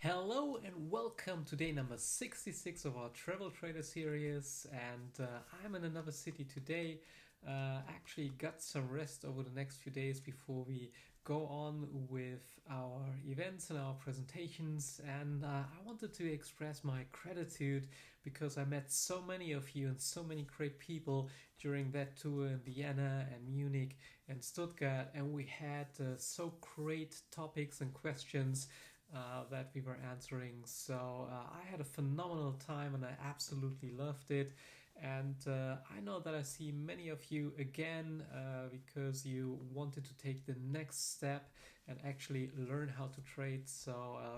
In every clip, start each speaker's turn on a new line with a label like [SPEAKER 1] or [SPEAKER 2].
[SPEAKER 1] Hello and welcome to day number 66 of our Travel Trader series. I'm in another city today. Actually, got some rest over the next few days before we go on with our events and our presentations. I wanted to express my gratitude because I met so many of you and so many great people during that tour in Vienna and Munich and Stuttgart. And we had so great topics and questions that we were answering. I had a phenomenal time and I absolutely loved it. I know that I see many of you again because you wanted to take the next step and actually learn how to trade.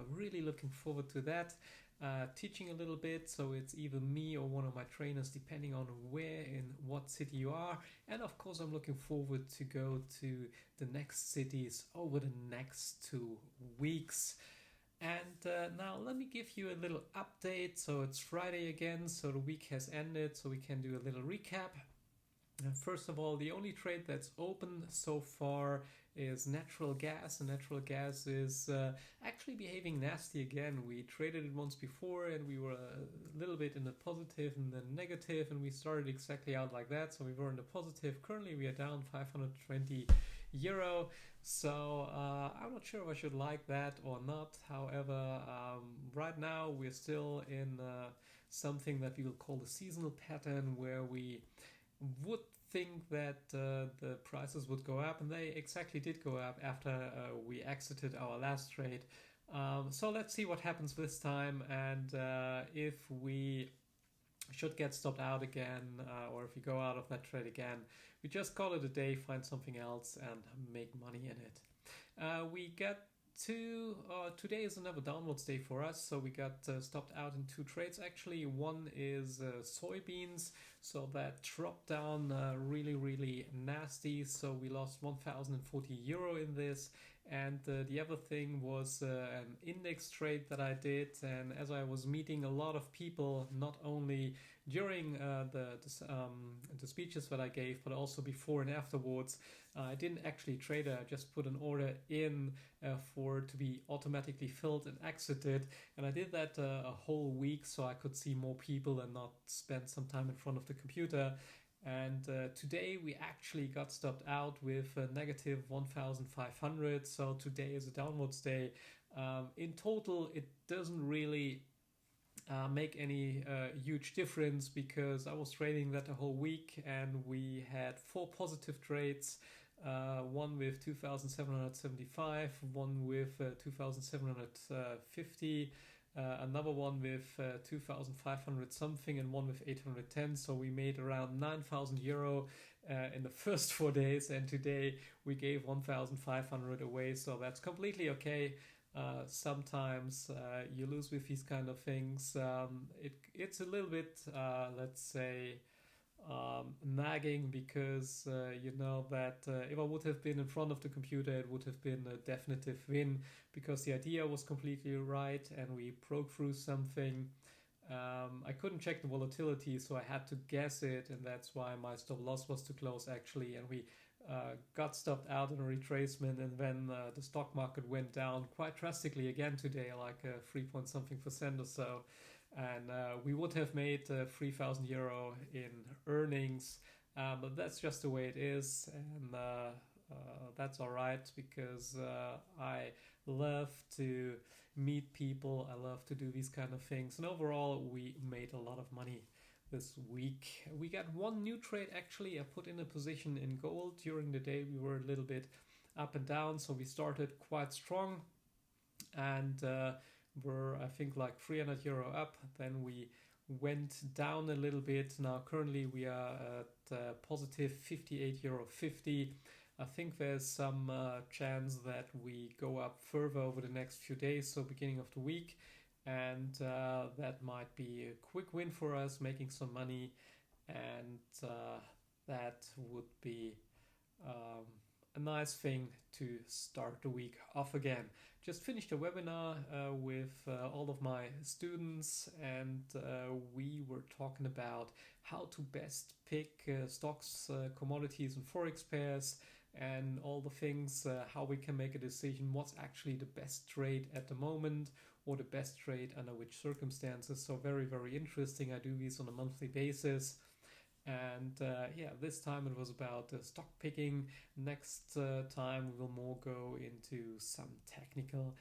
[SPEAKER 1] Really looking forward to that. Teaching a little bit, so it's either me or one of my trainers, depending on where in what city you are. And of course, I'm looking forward to go to the next cities over the next 2 weeks. Now let me give you a little update. So it's Friday again, so the week has ended, so we can do a little recap. First of all, the only trade that's open so far is natural gas, and natural gas is actually behaving nasty again. We traded it once before and we were a little bit in the positive and then negative, and we started exactly out like that. So we were in the positive. Currently we are down 520 euro. I'm not sure if I should like that or not. However, right now we're still in something that we will call the seasonal pattern, where we would think that the prices would go up, and they exactly did go up after we exited our last trade. So let's see what happens this time, and if we should get stopped out again, or if we go out of that trade again, we just call it a day, find something else, and make money in it. We got today is another downwards day for us, so we got stopped out in two trades. Actually, one is soybeans, so that dropped down really nasty, so we lost 1040 euro in this. And the other thing was an index trade that I did, and as I was meeting a lot of people, not only during the speeches that I gave, but also before and afterwards, I didn't actually trade it. I just put an order in for to be automatically filled and exited, and I did that a whole week so I could see more people and not spend some time in front of the computer. And today we actually got stopped out with a negative 1500, so today is a downwards day. In total, it doesn't really make any huge difference because I was trading that a whole week and we had four positive trades. One with 2,775, one with 2,750, another one with 2,500 something, and one with 810. So we made around 9,000 euro in the first 4 days, and today we gave 1,500 away. So that's completely okay. Sometimes you lose with these kind of things. It's a little bit, let's say, nagging because you know that if I would have been in front of the computer, it would have been a definitive win because the idea was completely right and we broke through something. I couldn't check the volatility, so I had to guess it, and that's why my stop loss was too close actually, and we got stopped out in a retracement, and then the stock market went down quite drastically again today, like 3 point something percent or so, and we would have made 3,000 euro in earnings, but that's just the way it is, and that's all right because I love to meet people, I love to do these kind of things, and overall we made a lot of money this week. We got one new trade actually. I put in a position in gold during the day. We were a little bit up and down, so we started quite strong and were I think like 300 euro up. Then we went down a little bit. Now currently we are at positive 58 euro 50. I think there's some chance that we go up further over the next few days, so beginning of the week, and that might be a quick win for us, making some money, and that would be a nice thing to start the week off again. Just finished a webinar with all of my students, and we were talking about how to best pick stocks, commodities, and forex pairs. and all the things, how we can make a decision what's actually the best trade at the moment or the best trade under which circumstances. So very, very interesting. I do these on a monthly basis. And yeah, this time it was about stock picking. Next time we will more go into some technical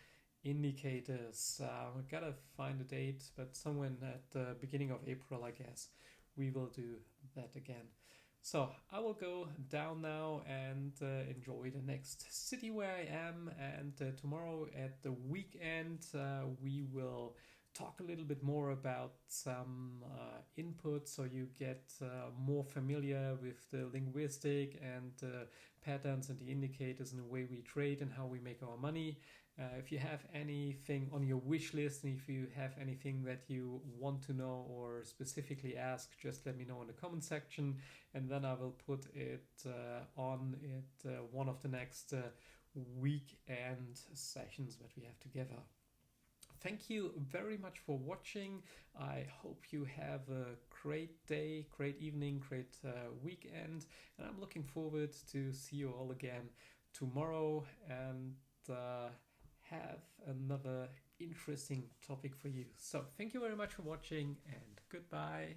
[SPEAKER 1] indicators. We gotta find a date, but somewhere at the beginning of April, I guess, we will do that again. So I will go down now and enjoy the next city where I am. And tomorrow at the weekend, we will talk a little bit more about some input, so you get more familiar with the linguistic and patterns and the indicators and the way we trade and how we make our money. If you have anything on your wish list, and if you have anything that you want to know or specifically ask, just let me know in the comment section, and then I will put it on one of the next weekend sessions that we have together. Thank you very much for watching. I hope you have a great day, great evening, great weekend, and I'm looking forward to see you all again tomorrow and have another interesting topic for you. So thank you very much for watching, and goodbye.